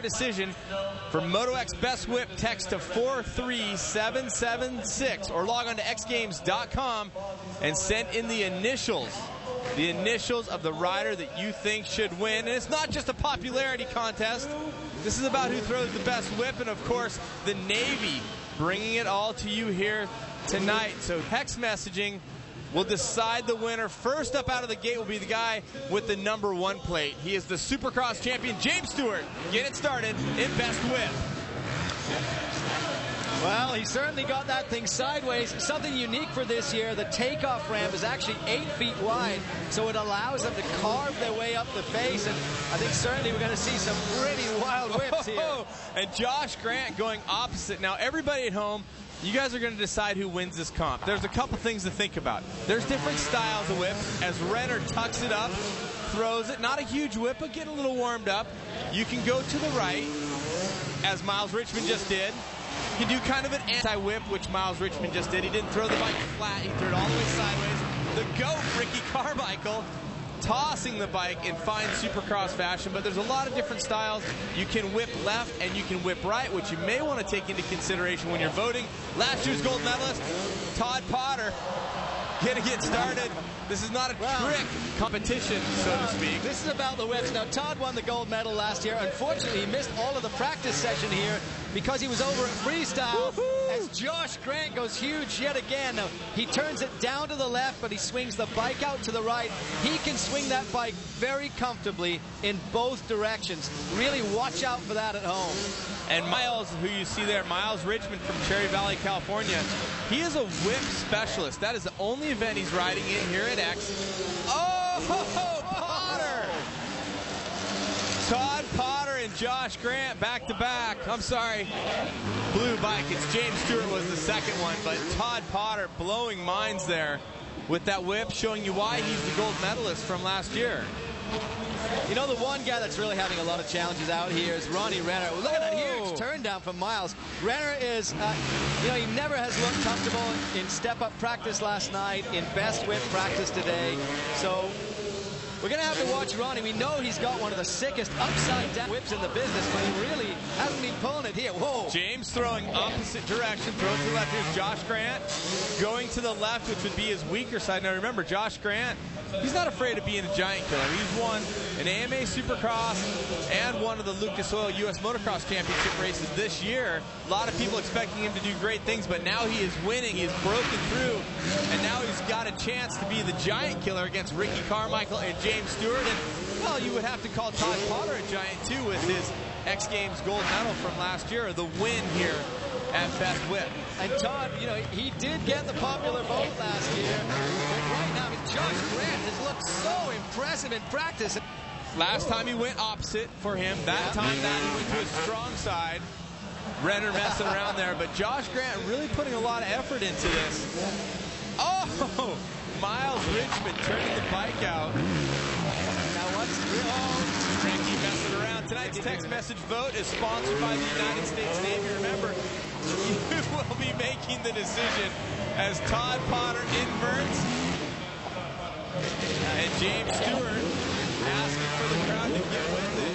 decision for Moto X Best Whip. Text to 43776 or log on to xgames.com and send in the initials of the rider that you think should win. And it's not just a popularity contest. This is about who throws the best whip, and of course the Navy bringing it all to you here tonight. So text messaging will decide the winner. First up out of the gate will be the guy with the number 1 plate. He is the Supercross champion, James Stewart. Get it started in Best Whip. Well, he certainly got that thing sideways. Something unique for this year, the takeoff ramp is actually 8 feet wide, so it allows them to carve their way up the face, and I think certainly we're going to see some pretty wild whips here. And Josh Grant going opposite. Now, everybody at home, you guys are going to decide who wins this comp. There's a couple things to think about. There's different styles of whip. As Renner tucks it up, throws it, not a huge whip, but get a little warmed up. You can go to the right, as Miles Richmond just did. You can do kind of an anti-whip, which Miles Richmond just did. He didn't throw the bike flat, he threw it all the way sideways. The GOAT, Ricky Carmichael, tossing the bike in fine Supercross fashion, but there's a lot of different styles. You can whip left and you can whip right, which you may want to take into consideration when you're voting. Last year's gold medalist, Todd Potter, gonna get started. This is not a trick competition, so to speak. This is about the whips. Now, Todd won the gold medal last year. Unfortunately, he missed all of the practice session here because he was over at freestyle. As Josh Grant goes huge yet again. Now, he turns it down to the left, but he swings the bike out to the right. He can swing that bike very comfortably in both directions. Really watch out for that at home. And Miles, who you see there, Miles Richmond from Cherry Valley, California, he is a whip specialist. That is the only event he's riding in here at X. Oh, Potter! Todd Potter and Josh Grant back to back. I'm sorry, blue bike. It's James Stewart was the second one, but Todd Potter blowing minds there with that whip, showing you why he's the gold medalist from last year. You know, the one guy that's really having a lot of challenges out here is Ronnie Renner. Look at that huge turn down from Miles. Renner is, you know, he never has looked comfortable in step-up practice last night, in best whip practice today. So we're going to have to watch Ronnie. We know he's got one of the sickest upside-down whips in the business, but he really hasn't been pulling it here. Whoa. James throwing opposite direction, throws to the left. Here's Josh Grant going to the left, which would be his weaker side. Now remember, Josh Grant, he's not afraid of being a giant killer. He's won an AMA Supercross and one of the Lucas Oil U.S. Motocross Championship races this year. A lot of people expecting him to do great things, but now he is winning. He has broken through, and now he's got a chance to be the giant killer against Ricky Carmichael and James Stewart. And, well, you would have to call Todd Potter a giant, too, with his X Games gold medal from last year, the win here at Best Whip. And Todd, you know, he did get the popular vote last year, but right now, I mean, Josh Grant has looked so impressive in practice. Last time he went opposite for him. That time he went to his strong side. Renner messing around there, but Josh Grant really putting a lot of effort into this. Oh, Miles Richmond turning the bike out. Now what's Ricky messing around. Tonight's text message vote is sponsored by the United States Navy. Remember, you will be making the decision as Todd Potter inverts and James Stewart asking for the crowd to get with it.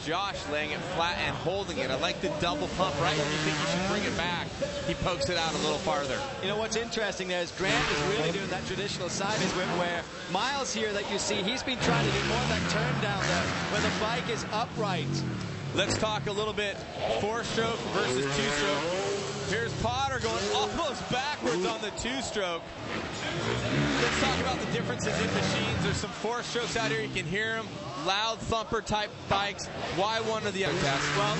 Josh laying it flat and holding it. I like the double pump right when you think you should bring it back. He pokes it out a little farther. You know what's interesting there is Grant is really doing that traditional sideways whip where Miles here that you see, he's been trying to do more of that turn down there where the bike is upright. Let's talk a little bit four-stroke versus two-stroke. Here's Potter going almost backwards on the two-stroke. Let's talk about the differences in machines. There's some four-strokes out here. You can hear them. Loud thumper-type bikes. Why one or the other, Tess? Well,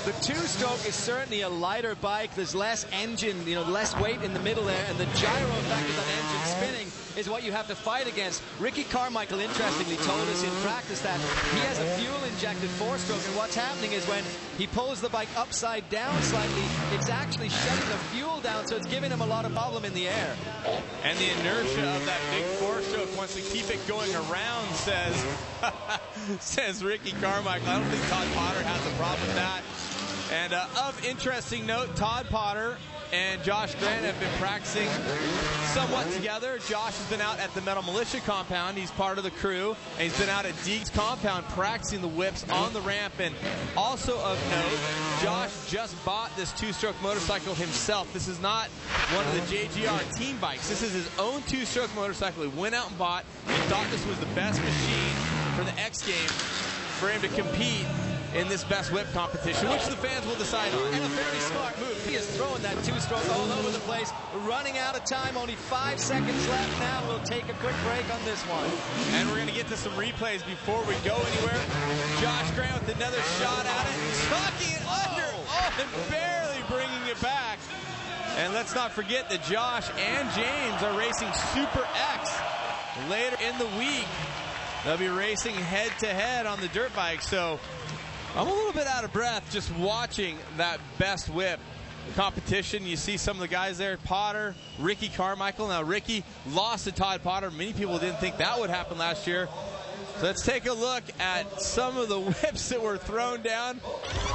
the two-stroke is certainly a lighter bike. There's less engine, you know, less weight in the middle there, and the gyro effect of that engine spinning is what you have to fight against. Ricky Carmichael, interestingly, told us in practice that he has a fuel-injected four-stroke, and what's happening is when he pulls the bike upside down slightly, it's actually shutting the fuel down, so it's giving him a lot of problem in the air. And the inertia of that big four-stroke, once we keep it going around, says Ricky Carmichael. I don't think Todd Potter has a problem with that. And of interesting note, Todd Potter and Josh Grant have been practicing somewhat together. Josh has been out at the Metal Militia compound. He's part of the crew, and he's been out at Deegs compound practicing the whips on the ramp. And also of note, Josh just bought this two-stroke motorcycle himself. This is not one of the JGR team bikes. This is his own two-stroke motorcycle. He went out and bought. He thought this was the best machine for the X Games for him to compete in this best whip competition, which the fans will decide on. And a very smart move. He is throwing that two-stroke all over the place. Running out of time, only 5 seconds left now. We'll take a quick break on this one. And we're going to get to some replays before we go anywhere. Josh Grant with another shot at it, tucking it under, and barely bringing it back. And let's not forget that Josh and James are racing Super X later in the week. They'll be racing head-to-head on the dirt bike, so I'm a little bit out of breath just watching that best whip competition. You see some of the guys there, Potter, Ricky Carmichael. Now, Ricky lost to Todd Potter. Many people didn't think that would happen last year. So let's take a look at some of the whips that were thrown down.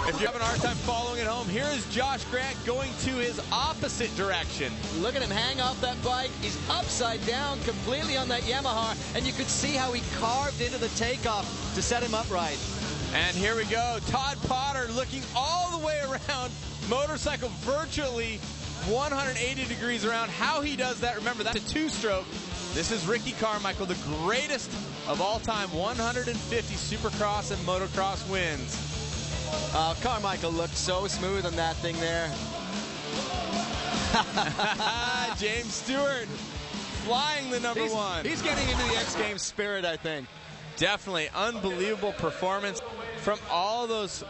If you're having a hard time following at home, here is Josh Grant going to his opposite direction. Look at him hang off that bike. He's upside down completely on that Yamaha, and you could see how he carved into the takeoff to set him up right. And here we go. Todd Potter looking all the way around. Motorcycle virtually 180 degrees around. How he does that, remember, that's a two-stroke. This is Ricky Carmichael, the greatest of all time. 150 Supercross and motocross wins. Carmichael looked so smooth on that thing there. James Stewart flying the number one. He's getting into the X Games spirit, I think. Definitely unbelievable performance from all the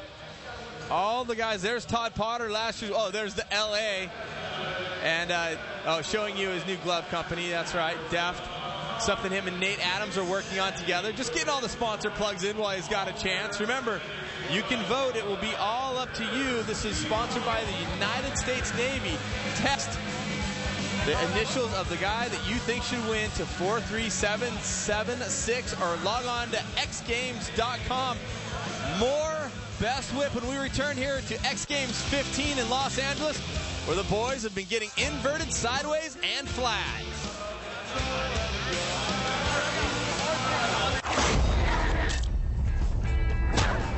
guys. There's Todd Potter last year. Oh, there's the LA. And showing you his new glove company. That's right, Deft. Something him and Nate Adams are working on together. Just getting all the sponsor plugs in while he's got a chance. Remember, you can vote. It will be all up to you. This is sponsored by the United States Navy. Text the initials of the guy that you think should win to 43776 or log on to xgames.com. More best whip when we return here to X Games 15 in Los Angeles, where the boys have been getting inverted, sideways, and flags.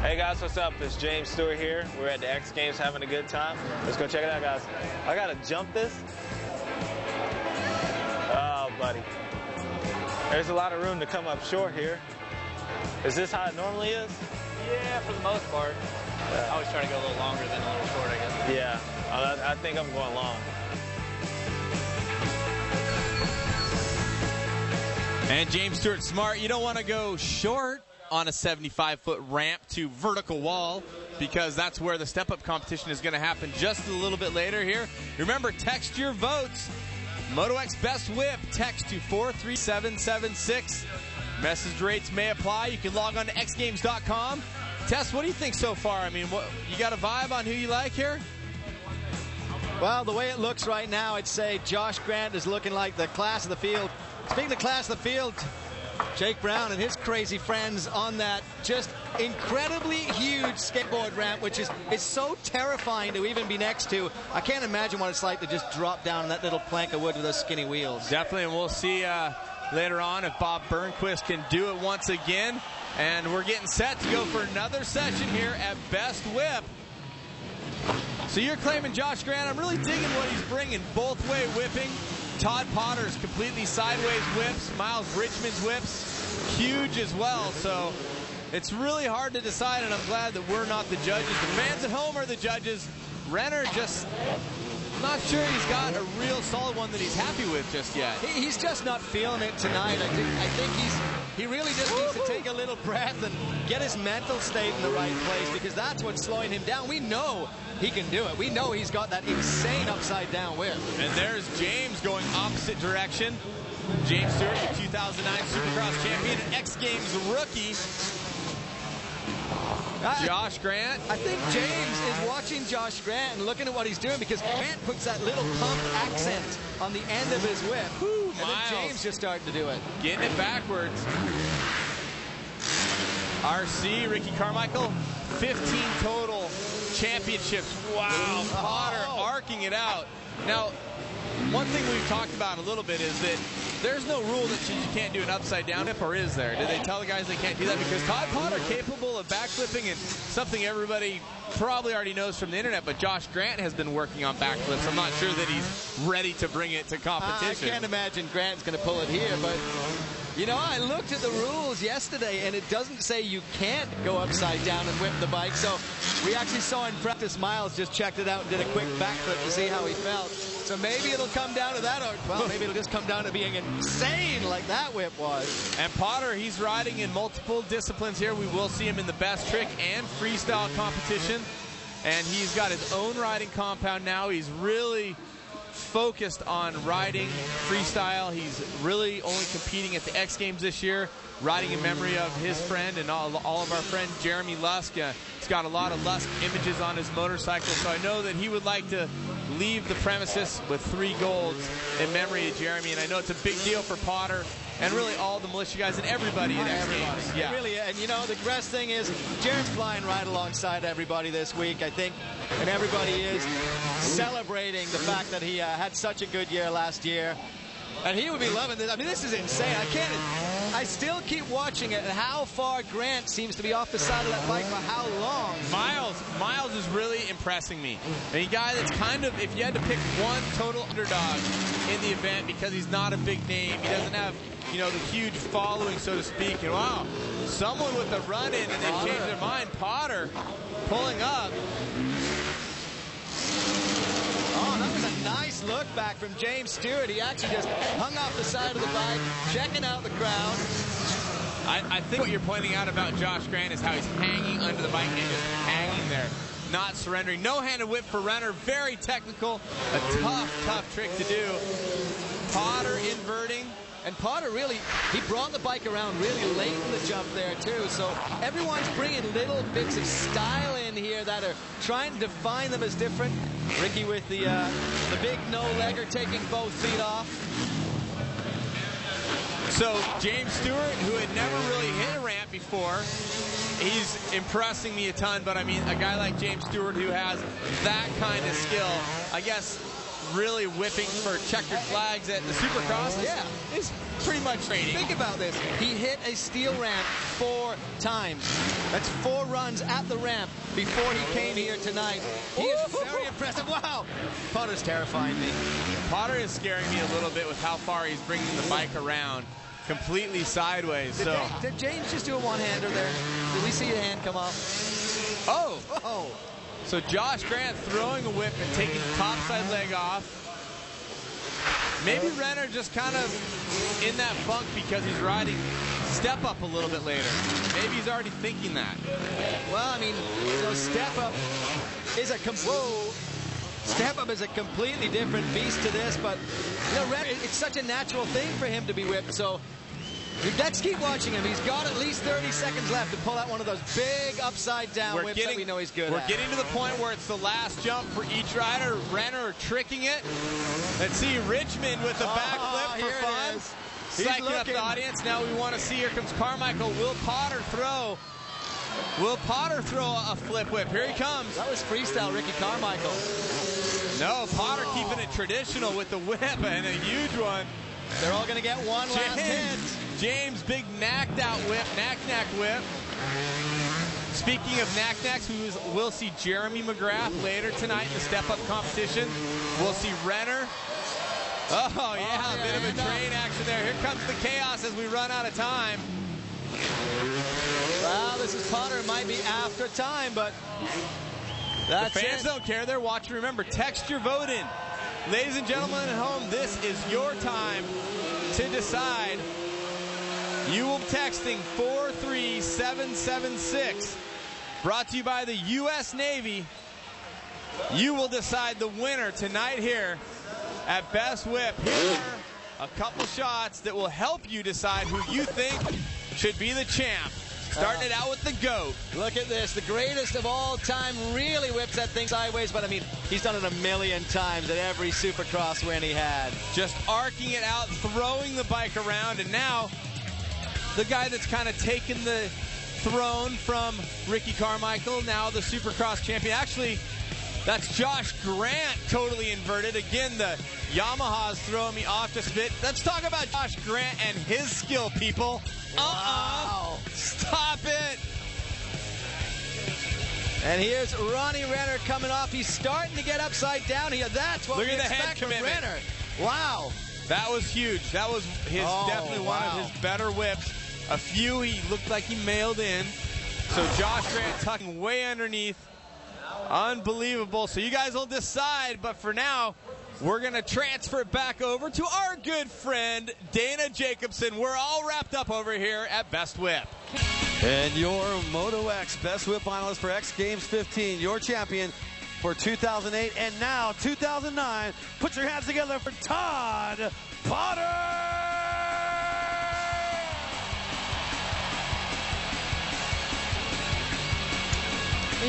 Hey guys, what's up? It's James Stewart here. We're at the X Games having a good time. Let's go check it out, guys. I gotta jump this. Oh, buddy. There's a lot of room to come up short here. Is this how it normally is? Yeah, for the most part. I always try to go a little longer than a little short, I guess. Yeah, I think I'm going long. And James Stewart smart. You don't want to go short on a 75-foot ramp to vertical wall, because that's where the step-up competition is going to happen just a little bit later here. Remember, text your votes. Moto X Best Whip, text to 43776. Message rates may apply. You can log on to xgames.com. Tess, what do you think so far? I mean, you got a vibe on who you like here? Well, the way it looks right now, I'd say Josh Grant is looking like the class of the field. Speaking of class of the field, Jake Brown and his crazy friends on that just incredibly huge skateboard ramp, which is so terrifying to even be next to. I can't imagine what it's like to just drop down on that little plank of wood with those skinny wheels. Definitely, and we'll see later on if Bob Burnquist can do it once again. And we're getting set to go for another session here at Best Whip. So you're claiming Josh Grant. I'm really digging what he's bringing. Both-way whipping. Todd Potter's completely sideways whips. Miles Richmond's whips, huge as well. So it's really hard to decide, and I'm glad that we're not the judges. The fans at home are the judges. Renner just not sure he's got a real solid one that he's happy with just yet. He's just not feeling it tonight. I think he really just needs to take a little breath and get his mental state in the right place, because that's what's slowing him down. We know he can do it. We know he's got that insane upside-down whip. And there's James going opposite direction. James Stewart, the 2009 Supercross champion and X Games rookie. Josh Grant. I think James is watching Josh Grant and looking at what he's doing, because Grant puts that little pump accent on the end of his whip. Whew, and then James just starting to do it. Getting it backwards. RC, Ricky Carmichael, 15 total championships. Wow, Potter arcing it out. Now, one thing we've talked about a little bit is that there's no rule that you can't do an upside down whip, or is there? Did they tell the guys they can't do that? Because Todd Potter capable of backflipping, and something everybody probably already knows from the internet, but Josh Grant has been working on backflips. I'm not sure that he's ready to bring it to competition. I can't imagine Grant's going to pull it here, but you know, I looked at the rules yesterday, and it doesn't say you can't go upside down and whip the bike. So we actually saw in practice, Miles just checked it out and did a quick backflip to see how he felt. So maybe it'll come down to that, or well, maybe it'll just come down to being insane like that whip was. And Potter, he's riding in multiple disciplines here. We will see him in the best trick and freestyle competition. And he's got his own riding compound now. He's really focused on riding freestyle. He's really only competing at the X Games this year, riding in memory of his friend and all of our friend Jeremy Lusk. He's got a lot of Lusk images on his motorcycle, so I know that he would like to leave the premises with 3 golds in memory of Jeremy, and I know it's a big deal for Potter and really all the militia guys and everybody at X Games. Yeah. Really, and you know, the best thing is Jared's flying right alongside everybody this week, I think, and everybody is celebrating the fact that he had such a good year last year. And he would be loving this. I mean, this is insane. I still keep watching it, and how far Grant seems to be off the side of that bike for how long. Miles is really impressing me. A guy that's kind of, if you had to pick one total underdog in the event, because he's not a big name, he doesn't have, you know, the huge following, so to speak. And wow, someone with a run in and they've changed their mind. Potter pulling up. Oh, that was a nice look back from James Stewart. He actually just hung off the side of the bike, checking out the crowd. I think what you're pointing out about Josh Grant is how he's hanging under the bike and just hanging there, not surrendering. No-handed whip for Renner, very technical, a tough trick to do. Potter inverting. And Potter really, he brought the bike around really late in the jump there too. So everyone's bringing little bits of style in here that are trying to define them as different. Ricky with the big no-legger taking both feet off. So James Stewart, who had never really hit a ramp before, he's impressing me a ton. But I mean, a guy like James Stewart who has that kind of skill, I guess, really whipping for checkered flags at the Supercross is pretty much training. Think about this. He hit a steel ramp 4 times. That's 4 runs at the ramp before he came here tonight. He is very impressive. Wow. Potter's terrifying me. Potter is scaring me a little bit with how far he's bringing the bike around. Completely sideways. Did James just do a one-hander there? Did we see a hand come off? Oh. So Josh Grant throwing a whip and taking the topside leg off. Maybe Renner just kind of in that funk because he's riding step up a little bit later. Maybe he's already thinking that. Well, I mean, so step up is a completely different beast to this, but you know, Renner, it's such a natural thing for him to be whipped. So let's keep watching him. He's got at least 30 seconds left to pull out one of those big upside-down whips that we know he's good at. We're getting to the point where it's the last jump for each rider. Renner tricking it. Let's see Richmond with the backflip for fun. Psyching up the audience. Now we want to see, here comes Carmichael. Will Potter throw a flip whip? Here he comes. That was freestyle Ricky Carmichael. No, Potter keeping it traditional with the whip, and a huge one. They're all going to get one last hit. James, big knacked out whip, knack whip. Speaking of knack-knacks, we'll see Jeremy McGrath later tonight in the step-up competition. We'll see Renner. Oh, yeah, a bit of a train action there. Here comes the chaos as we run out of time. Well, this is Potter. It might be after time, but that's the fans don't care. They're watching. Remember, text your vote in. Ladies and gentlemen at home, this is your time to decide. You will be texting 43776. Brought to you by the U.S. Navy. You will decide the winner tonight here at Best Whip. Here are a couple shots that will help you decide who you think should be the champ. Starting it out with the GOAT. Look at this. The greatest of all time really whips that thing sideways, but I mean, he's done it a million times at every Supercross win he had. Just arcing it out, throwing the bike around, and now the guy that's kind of taken the throne from Ricky Carmichael, now the Supercross champion. Actually, That's Josh Grant totally inverted. Again, the Yamaha's throwing me off just a bit. Let's talk about Josh Grant and his skill, people. Wow. Stop it. And here's Ronnie Renner coming off. He's starting to get upside down here. That's what Look we at the head expect from commitment. Renner. Wow. That was huge. That was definitely one of his better whips. A few he looked like he mailed in. So Josh Grant tucking way underneath. Unbelievable. So you guys will decide, but for now, we're going to transfer it back over to our good friend, Dana Jacobson. We're all wrapped up over here at Best Whip. And your Moto X Best Whip finalist for X Games 15, your champion for 2008 and now 2009. Put your hands together for Todd Potter!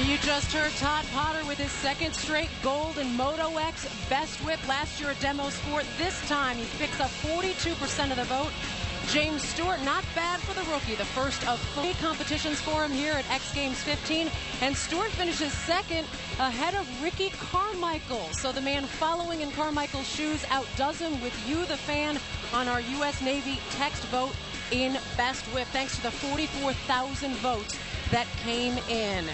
You just heard Todd Potter with his second straight gold in Moto X Best Whip. Last year at Demo Sport. This time he picks up 42% of the vote. James Stewart, not bad for the rookie. The first of 3 competitions for him here at X Games 15. And Stewart finishes second ahead of Ricky Carmichael. So the man following in Carmichael's shoes outdoes him with you, the fan, on our U.S. Navy text vote in Best Whip. Thanks to the 44,000 votes that came in.